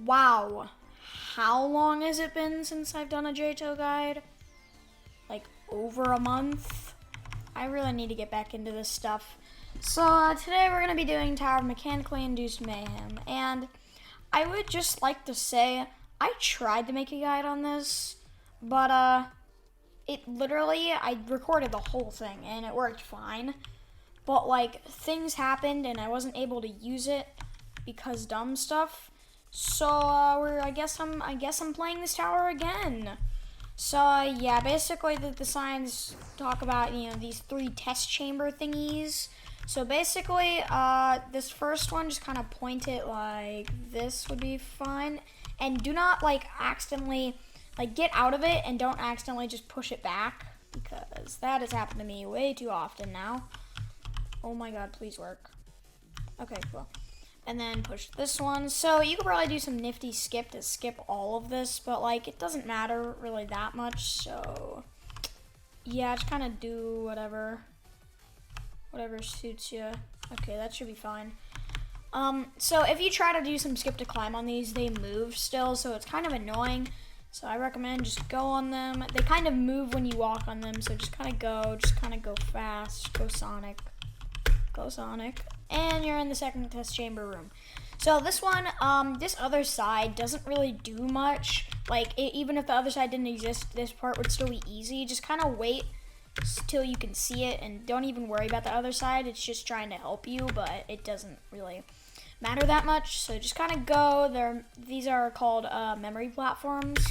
Wow. How long has it been since I've done a JToH guide? Like over a month? I really need to get back into this stuff. So today we're going to be doing Tower of Mechanically Induced Mayhem. And I would just like to say, I tried to make a guide on this, but I recorded the whole thing and it worked fine. But like things happened and I wasn't able to use it because dumb stuff. So I guess I'm playing this tower again. So yeah, basically the signs talk about these 3 test chamber thingies. So basically this first one, just kind of point it like this would be fine, and do not accidentally get out of it, and don't accidentally just push it back, because that has happened to me way too often now. Oh my god, please work. Okay, cool. And then push this one. So you could probably do some nifty skip to skip all of this, but it doesn't matter really that much. So yeah, just kind of do whatever suits you. Okay, that should be fine. So if you try to do some skip to climb on these, they move still, so it's kind of annoying. So I recommend just go on them. They kind of move when you walk on them, so just kind of go fast, go Sonic. Go Sonic. And you're in the second test chamber room. So this one, this other side doesn't really do much. Even if the other side didn't exist, this part would still be easy. Just kind of wait till you can see it, and don't even worry about the other side. It's just trying to help you, but it doesn't really matter that much. So just kind of go. These are called memory platforms.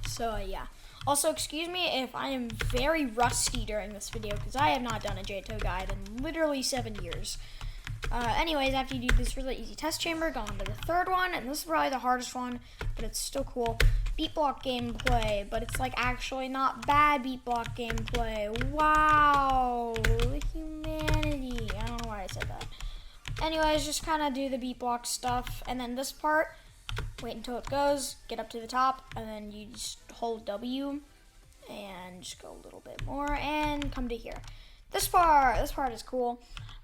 So yeah. Also, excuse me if I am very rusty during this video, because I have not done a JToH guide in literally 7 years. Anyways, after you do this really easy test chamber, go on to the third one, and this is probably the hardest one, but it's still cool. Beat block gameplay, but it's actually not bad beat block gameplay. Wow, humanity. I don't know why I said that. Anyways, just kind of do the beat block stuff, and then this part, wait until it goes, get up to the top, and then you just hold W and just go a little bit more and come to here. This part is cool.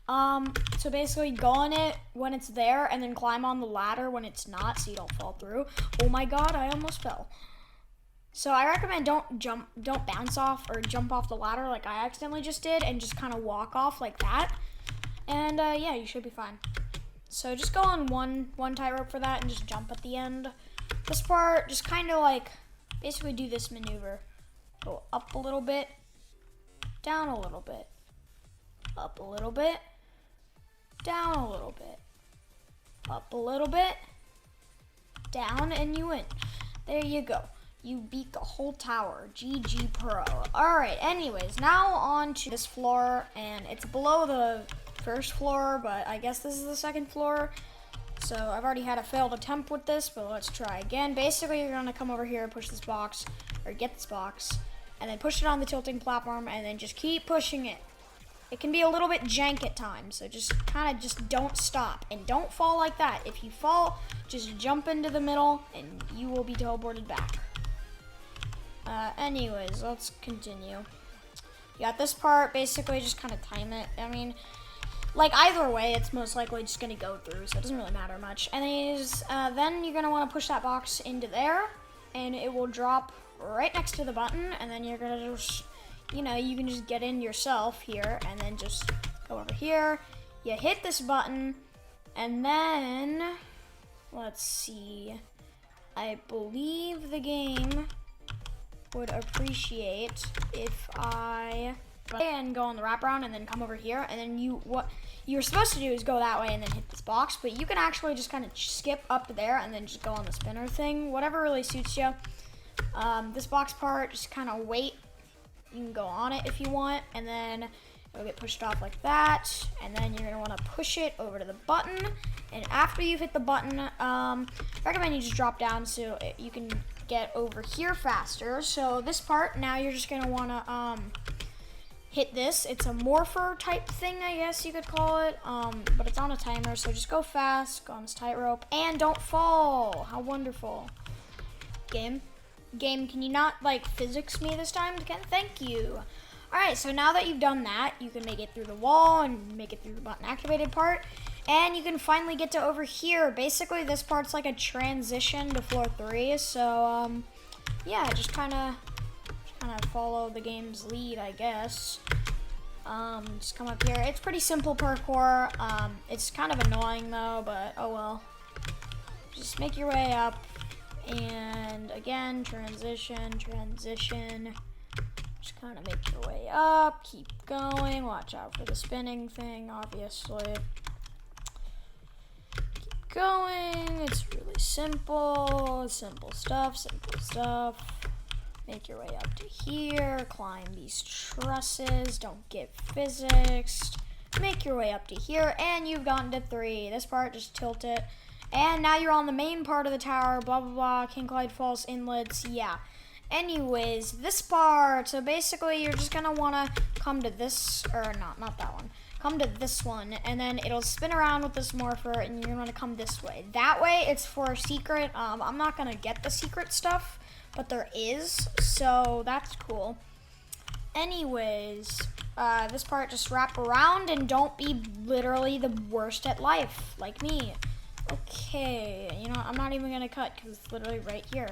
So basically go on it when it's there, and then climb on the ladder when it's not, so you don't fall through. Oh my god, I almost fell. So I recommend don't bounce off or jump off the ladder like I accidentally just did, and just kind of walk off like that. And yeah, you should be fine. So just go on one tightrope for that and just jump at the end. This part, just kind of basically do this maneuver. Go up a little bit, down a little bit, up a little bit, down a little bit, up a little bit, down, and you win. There you go. You beat the whole tower. GG Pro. Alright, anyways, now on to this floor, and it's below the first floor, but I guess this is the second floor. So I've already had a failed attempt with this, but let's try again. Basically, you're gonna come over here, push this box, or get this box, and then push it on the tilting platform, and then just keep pushing it. It can be a little bit jank at times, so just don't stop, and don't fall like that. If you fall, just jump into the middle, and you will be teleported back. Anyways, let's continue. You got this part, basically just kind of time it. I mean, either way, it's most likely just going to go through, so it doesn't really matter much. And then you're going to want to push that box into there, and it will drop right next to the button, and then you're going to just, you can just get in yourself here, and then just go over here. You hit this button, and then, let's see, I believe the game would appreciate if I and go on the wraparound and then come over here, and then what you're supposed to do is go that way and then hit this box, but you can actually just kind of skip up there and then just go on the spinner thing, whatever really suits you. This box part, just kind of wait. You can go on it if you want, and then it'll get pushed off like that, and then you're gonna want to push it over to the button, and after you've hit the button, I recommend you just drop down so you can get over here faster. So this part, now you're just gonna want to hit this. It's a morpher type thing, I guess you could call it, but it's on a timer, so just go fast, go on this tightrope, and don't fall. How wonderful. Game, can you not physics me this time? Thank you. Alright, so now that you've done that, you can make it through the wall and make it through the button activated part, And you can finally get to over here. Basically, this part's like a transition to floor 3. So, yeah, just kind of follow the game's lead, I guess. Just come up here. It's pretty simple parkour. It's kind of annoying though, but oh well. Just make your way up, and again, transition. Just kind of make your way up. Keep going. Watch out for the spinning thing, obviously. Keep going. It's really simple. Simple stuff. Make your way up to here, climb these trusses, don't get physics. Make your way up to here, and you've gotten to 3. This part, just tilt it. And now you're on the main part of the tower, blah, blah, blah, King Clyde Falls inlets, yeah. Anyways, this part, so basically you're just gonna wanna come to this, or not that one. Come to this one, and then it'll spin around with this morpher, and you're gonna come this way. That way, it's for a secret. I'm not gonna get the secret stuff, but there is, so that's cool. Anyways, this part, just wrap around and don't be literally the worst at life, like me. Okay, you know, I'm not even gonna cut because it's literally right here.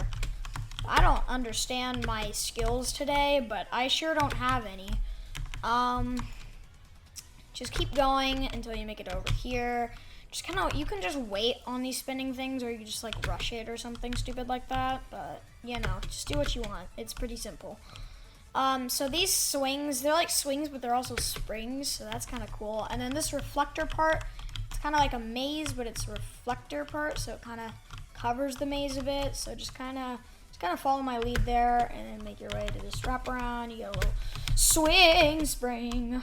I don't understand my skills today, but I sure don't have any. Just keep going until you make it over here. Just kind of, you can just wait on these spinning things, or you can just like rush it or something stupid like that, but you know, just do what you want. It's pretty simple. So these swings, they're like swings, but they're also springs, so that's kind of cool. And then this reflector part, it's kind of like a maze, but it's a reflector part, so it kind of covers the maze a bit. So just kind of follow my lead there, and then make your way to this wraparound. You get a little swing spring.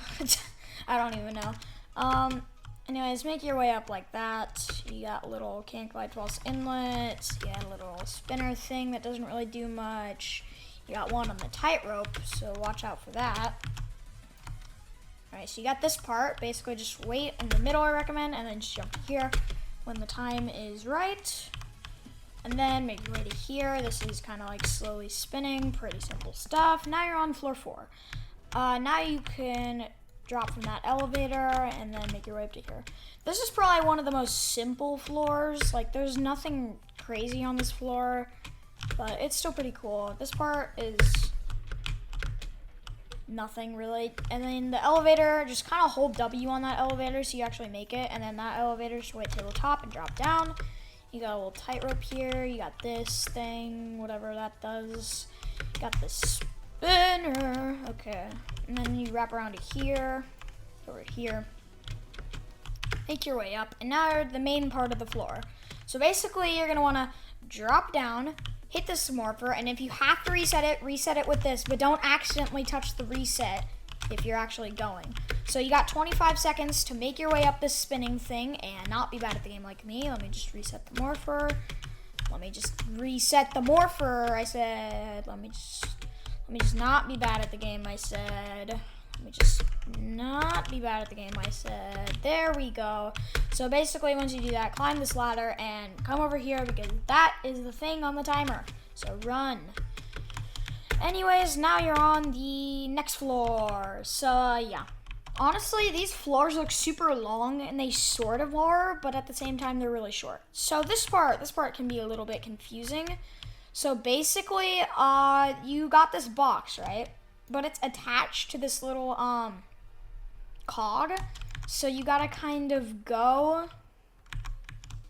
I don't even know. Anyways, make your way up like that. You got a little King Clyde Falls inlet. You got a little spinner thing that doesn't really do much. You got one on the tightrope, so watch out for that. Alright, so you got this part. Basically, just wait in the middle, I recommend, and then just jump to here when the time is right. And then make your way to here. This is kind of like slowly spinning. Pretty simple stuff. Now you're on floor 4. Now you can drop from that elevator and then make your way up to here. This is probably one of the most simple floors. Like, there's nothing crazy on this floor, but it's still pretty cool. This part is nothing really. And then the elevator, just kind of hold W on that elevator so you actually make it. And then that elevator, just wait till the top and drop down. You got a little tightrope here. You got this thing, whatever that does. You got this spinner. Okay. And then you wrap around to here, over here. Make your way up. And now you're at the main part of the floor. So basically, you're going to want to drop down, hit this morpher, and if you have to reset it with this, but don't accidentally touch the reset if you're actually going. So you got 25 seconds to make your way up this spinning thing and not be bad at the game like me. Let me just reset the morpher. Let me just reset the morpher, I said. Let me just not be bad at the game, I said. Let me just not be bad at the game, I said. There we go. So basically, once you do that, climb this ladder and come over here because that is the thing on the timer. So run. Anyways, now you're on the next floor. So, yeah. Honestly, these floors look super long, and they sort of are, but at the same time, they're really short. So this part can be a little bit confusing. So basically, you got this box, right? But it's attached to this little, cog. So you gotta kind of go,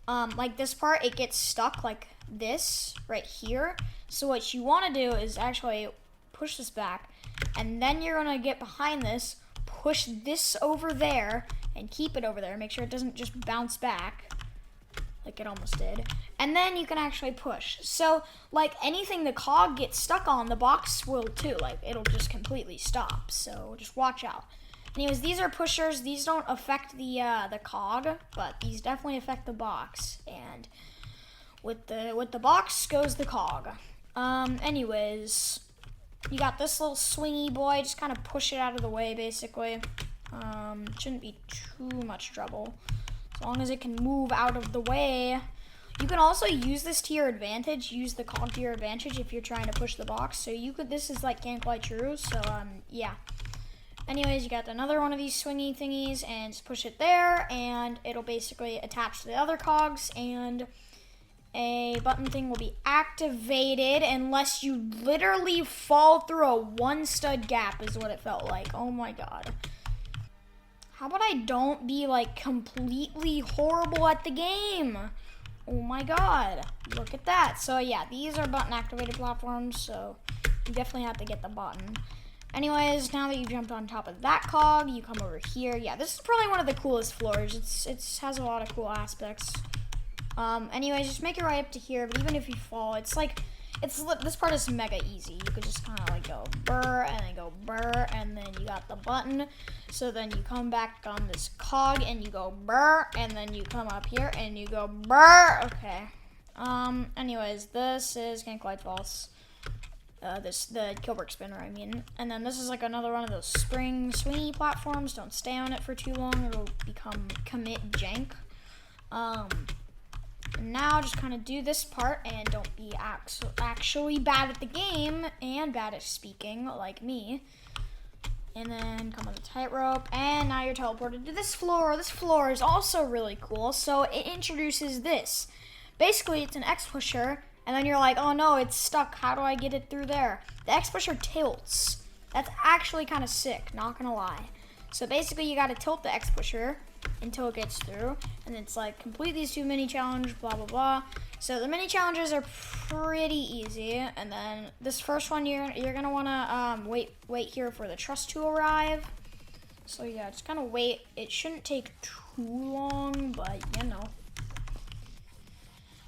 like this part, it gets stuck like this right here. So what you want to do is actually push this back, and then you're gonna get behind this, push this over there, and keep it over there. Make sure it doesn't just bounce back like it almost did. And then you can actually push. So, like anything the cog gets stuck on, the box will too. Like, it'll just completely stop. So, just watch out. Anyways, these are pushers. These don't affect the cog, but these definitely affect the box. And with the box goes the cog. Anyways, you got this little swingy boy. Just kind of push it out of the way, basically. Shouldn't be too much trouble. As long as it can move out of the way. You can also use this to your advantage. Use the cog to your advantage if you're trying to push the box. So you could, this is like can't quite true. So, yeah. Anyways, you got another one of these swingy thingies, and just push it there, and it'll basically attach to the other cogs, and a button thing will be activated unless you literally fall through a one stud gap is what it felt like. Oh my god. How about I don't be like completely horrible at the game? Oh my god. Look at that. So yeah, these are button activated platforms, so you definitely have to get the button. Anyways, now that you jumped on top of that cog, you come over here. Yeah, this is probably one of the coolest floors. It has a lot of cool aspects. Anyways, just make your way up to here, but even if you fall, this part is mega easy. You could just kind of like go burr, and then go burr, and then you got the button. So then you come back on this cog, and you go burr, and then you come up here, and you go burr. Okay. Anyways, this is Can't Glide False. The Kilberg spinner, I mean. And then this is like another one of those spring swingy platforms. Don't stay on it for too long. It'll become commit jank. And now just kind of do this part and don't be actually bad at the game and bad at speaking like me. And then come on the tightrope, and now you're teleported to this floor. This floor is also really cool. So it introduces this. Basically, it's an X pusher, and then you're like, oh no, it's stuck. How do I get it through there? The X pusher tilts. That's actually kind of sick, not gonna lie. So basically, you gotta tilt the X pusher until it gets through, and it's like complete these 2 mini challenge, blah blah blah. So the mini challenges are pretty easy, and then this first one you're gonna wanna wait here for the truss to arrive. So yeah, just kind of wait. It shouldn't take too long, but you know.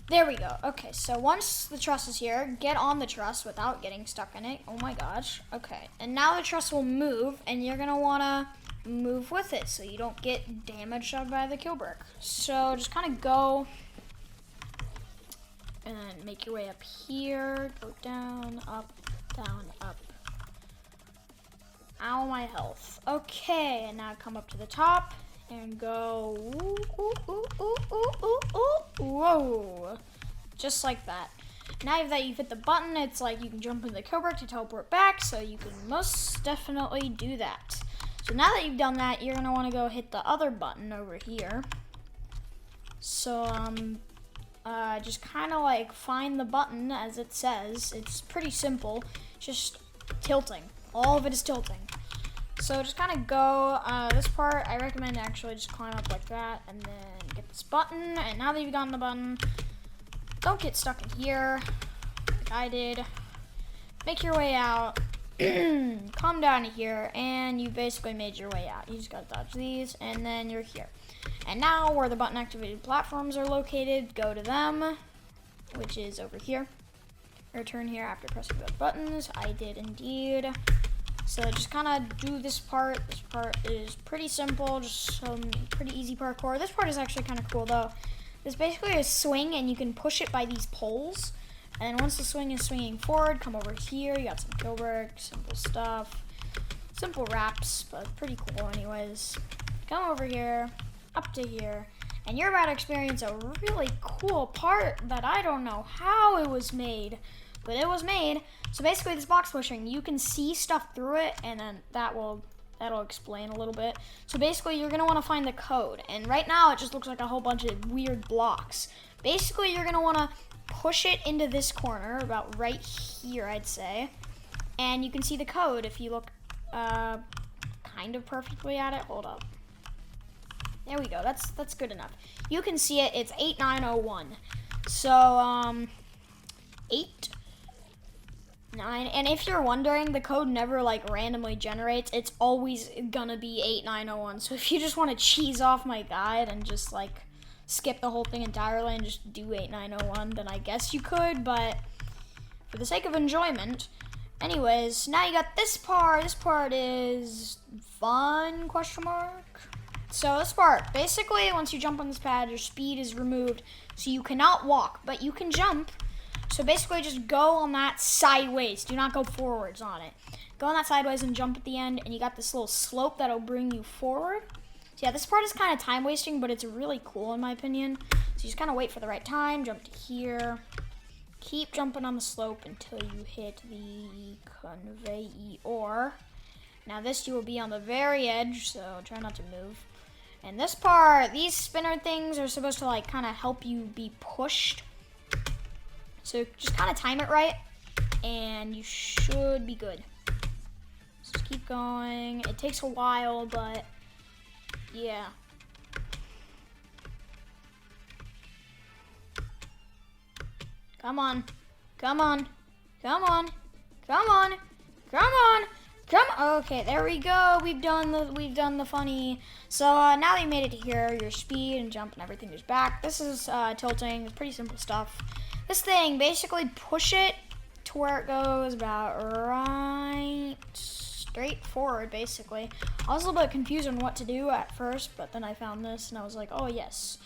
There we go. Okay, so once the truss is here, get on the truss without getting stuck in it. Oh my gosh. Okay, and now the truss will move, and you're gonna wanna move with it so you don't get damaged by the Kilberg. So just kind of go and make your way up here. Go down, up, down, up. Ow, my health. Okay, and now come up to the top and go ooh, ooh, ooh, ooh, ooh, ooh, ooh. Whoa. Just like that. Now that you've hit the button, it's like you can jump into the Kilberg to teleport back, so you can most definitely do that. So now that you've done that, you're gonna wanna go hit the other button over here. So, just kinda like find the button as it says. It's pretty simple, just tilting. All of it is tilting. So just kinda go, this part, I recommend actually just climb up like that and then get this button. And now that you've gotten the button, don't get stuck in here like I did. Make your way out. Come down to here, and you basically made your way out. You just gotta dodge these, and then you're here. And now, where the button activated platforms are located, go to them, which is over here. Return here after pressing both buttons. I did indeed. So just kind of do this part. This part is pretty simple, just some pretty easy parkour. This part is actually kind of cool though. There's basically a swing, and you can push it by these poles. And once the swing is swinging forward, come over here. You got some Kilberg, simple stuff. Simple wraps, but pretty cool anyways. Come over here, up to here, and you're about to experience a really cool part that I don't know how it was made, but it was made. So basically this box pushing, you can see stuff through it, and then that'll explain a little bit. So basically you're gonna wanna find the code, and right now it just looks like a whole bunch of weird blocks. Basically you're gonna wanna push it into this corner, about right here, I'd say. And you can see the code if you look kind of perfectly at it. Hold up. There we go. That's good enough. You can see it. It's 8901. So, 8, 9. And if you're wondering, the code never, like, randomly generates. It's always gonna be 8901. So if you just want to cheese off my guide and just, like, skip the whole thing entirely and just do 8901, then I guess you could, but for the sake of enjoyment. Anyways, now you got this part. This part is fun, question mark. So this part, basically once you jump on this pad, your speed is removed, so you cannot walk, but you can jump. So basically just go on that sideways. Do not go forwards on it. Go on that sideways and jump at the end, and you got this little slope that'll bring you forward. So yeah, this part is kind of time wasting, but it's really cool in my opinion. So you just kind of wait for the right time, jump to here, keep jumping on the slope until you hit the conveyor, Now this you will be on the very edge, so try not to move. And this part, these spinner things are supposed to like kind of help you be pushed. So just kind of time it right, and you should be good. So just keep going. It takes a while, but yeah. Come on, come on, come on, come on, come on. Okay, there we go. We've done the funny. So now that you made it to here, your speed and jump and everything is back. This is tilting. It's pretty simple stuff. This thing, basically push it to where it goes about right straight forward, basically. I was a little bit confused on what to do at first, but then I found this and I was like, oh yes.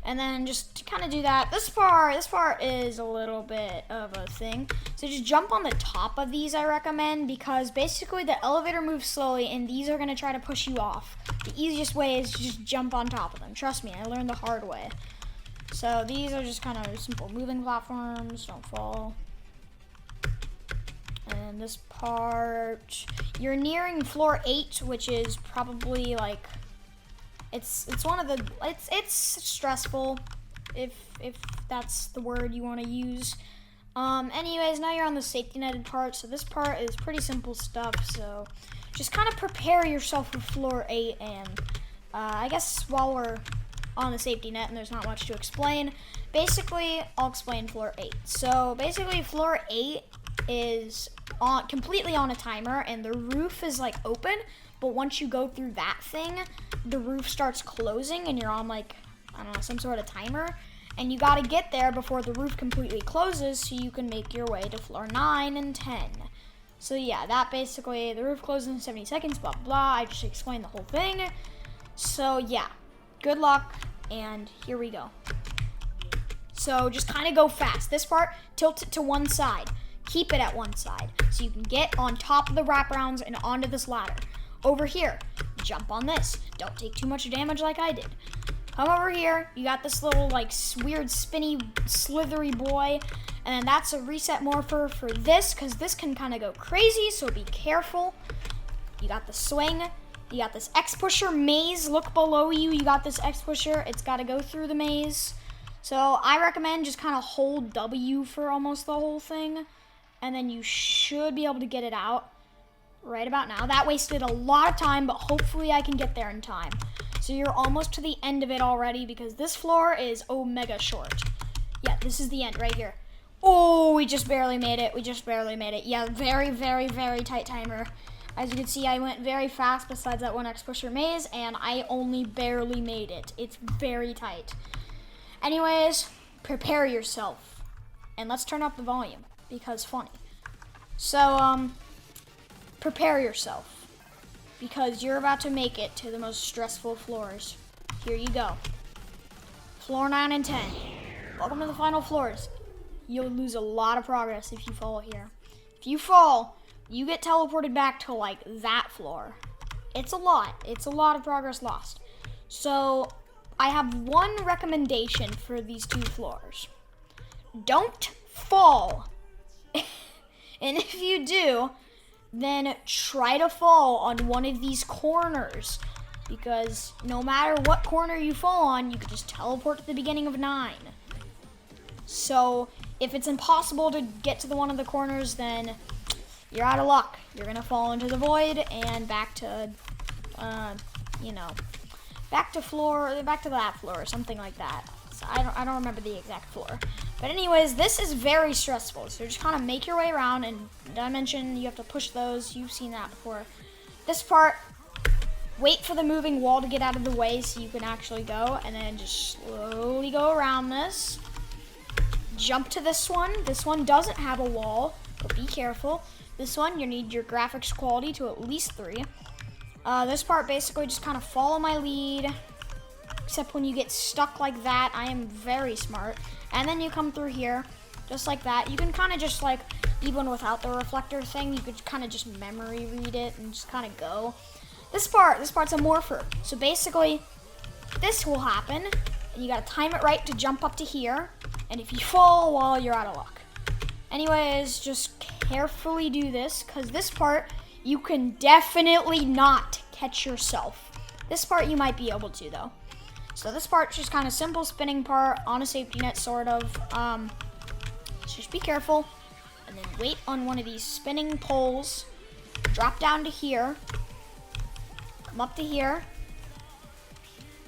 And then just kind of do that. This part is a little bit of a thing. So just jump on the top of these, I recommend, because basically the elevator moves slowly and these are gonna try to push you off. The easiest way is to just jump on top of them. Trust me, I learned the hard way. So these are just kind of simple moving platforms, don't fall. And this part, you're nearing floor 8, which is probably like, it's one of the, it's stressful, if that's the word you want to use. Anyways, now you're on the safety netted part, so this part is pretty simple stuff, so just kind of prepare yourself for floor 8, and I guess while we're on the safety net and there's not much to explain, basically, I'll explain floor 8. So basically, floor 8 is completely on a timer, and the roof is like open, but once you go through that thing, the roof starts closing and you're on like, I don't know, some sort of timer, and you gotta get there before the roof completely closes so you can make your way to floor 9 and 10. So yeah, that basically, the roof closes in 70 seconds, blah, blah. I just explained the whole thing. So yeah, good luck, and here we go. So just kind of go fast. This part, tilt it to one side. Keep it at one side so you can get on top of the wraparounds and onto this ladder. Over here, jump on this. Don't take too much damage like I did. Come over here. You got this little like weird spinny slithery boy, and then that's a reset morpher for this, because this can kind of go crazy, so be careful. You got the swing. You got this X pusher maze. Look below you. You got this X pusher. It's got to go through the maze. So I recommend just kind of hold W for almost the whole thing, and then you should be able to get it out right about now. That wasted a lot of time, but hopefully I can get there in time. So you're almost to the end of it already, because this floor is mega short. Yeah, this is the end right here. Oh, we just barely made it. We just barely made it. Yeah, very, very, very tight timer. As you can see, I went very fast besides that one X pusher maze, and I only barely made it. It's very tight. Anyways, prepare yourself. And let's turn up the volume, because funny. So, prepare yourself, because you're about to make it to the most stressful floors. Here you go. Floor 9 and 10. Welcome to the final floors. You'll lose a lot of progress if you fall here. If you fall, you get teleported back to like that floor. It's a lot of progress lost. So I have one recommendation for these 2 floors. Don't fall. And if you do, then try to fall on one of these corners, because no matter what corner you fall on, you could just teleport to the beginning of 9. So if it's impossible to get to one of the corners, then you're out of luck. You're gonna fall into the void and back to, back to that floor or something like that. So I don't remember the exact floor. But anyways, this is very stressful. So just kind of make your way around, and did I mention you have to push those? You've seen that before. This part, wait for the moving wall to get out of the way so you can actually go, and then just slowly go around this. Jump to this one. This one doesn't have a wall, but be careful. This one, you need your graphics quality to at least 3. This part, basically just kind of follow my lead, except when you get stuck like that. I am very smart. And then you come through here, just like that. You can kind of just like, even without the reflector thing, you could kind of just memory read it and just kind of go. This part's a morpher. So basically, this will happen, and you gotta time it right to jump up to here. And if you fall, well, you're out of luck. Anyways, just carefully do this, because this part, you can definitely not catch yourself. This part you might be able to though. So this part's just kind of simple spinning part on a safety net, sort of. Just be careful, and then wait on one of these spinning poles. Drop down to here. Come up to here.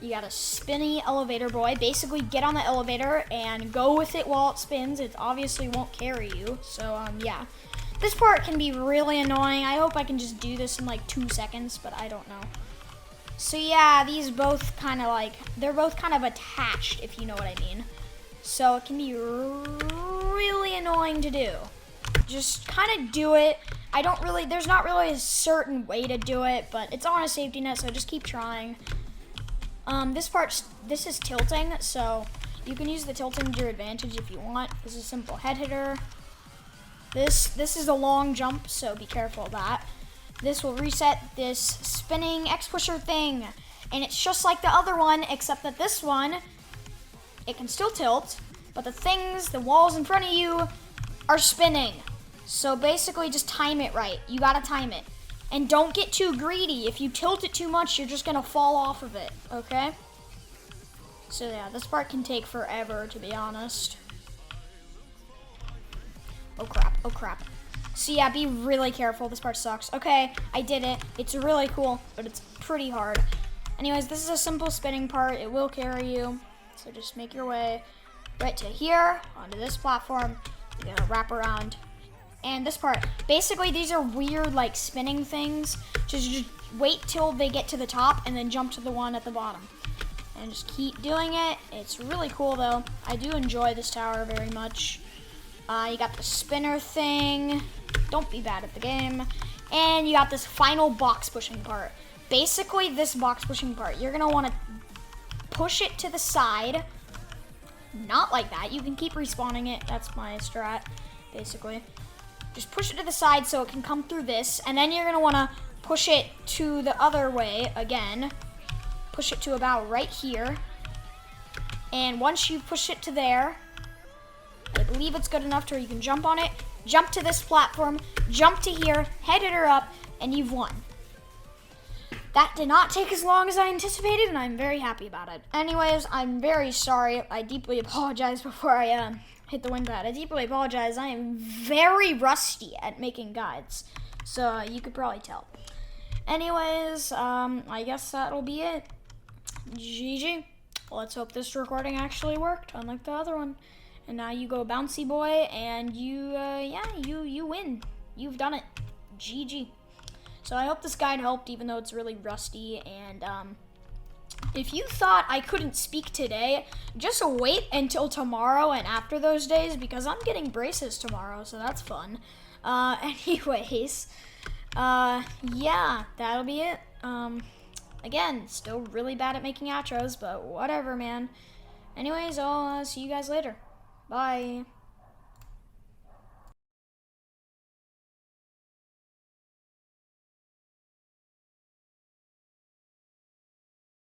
You got a spinny elevator boy. Basically, get on the elevator and go with it while it spins. It obviously won't carry you. So, yeah. This part can be really annoying. I hope I can just do this in like 2 seconds, but I don't know. So, yeah, these both kind of like, they're both kind of attached, if you know what I mean. So, it can be really annoying to do. Just kind of do it. There's not really a certain way to do it, but it's on a safety net, so just keep trying. This is tilting, so you can use the tilting to your advantage if you want. This is a simple head hitter. This is a long jump, so be careful of that. This will reset this spinning X-pusher thing, and it's just like the other one, except that this one, it can still tilt, but the walls in front of you are spinning. So basically just time it right. You gotta time it. And don't get too greedy. If you tilt it too much, you're just gonna fall off of it, okay? So yeah, this part can take forever, to be honest. Oh crap, oh crap. So yeah, be really careful. This part sucks. Okay, I did it. It's really cool, but it's pretty hard. Anyways, this is a simple spinning part. It will carry you. So just make your way right to here, onto this platform. You gotta wrap around. And this part, basically these are weird like spinning things. Just wait till they get to the top and then jump to the one at the bottom. And just keep doing it. It's really cool though. I do enjoy this tower very much. You got the spinner thing. Don't be bad at the game. And you got this final box pushing part. Basically this box pushing part, you're gonna wanna push it to the side. Not like that. You can keep respawning it. That's my strat, basically. Just push it to the side so it can come through this, and then you're gonna wanna push it to the other way again. Push it to about right here. And once you push it to there, I believe it's good enough to where you can jump on it, jump to this platform, jump to here, head it up, and you've won. That did not take as long as I anticipated, and I'm very happy about it. Anyways, I'm very sorry. I deeply apologize before I hit the win pad. I deeply apologize. I am very rusty at making guides, so you could probably tell. Anyways, I guess that'll be it. GG. Let's hope this recording actually worked, unlike the other one. And now you go bouncy boy, and you win. You've done it. GG. So I hope this guide helped, even though it's really rusty. And if you thought I couldn't speak today, just wait until tomorrow and after those days, because I'm getting braces tomorrow, so that's fun. Anyways, yeah, that'll be it. Again, still really bad at making outros, but whatever, man. Anyways, I'll see you guys later. Bye.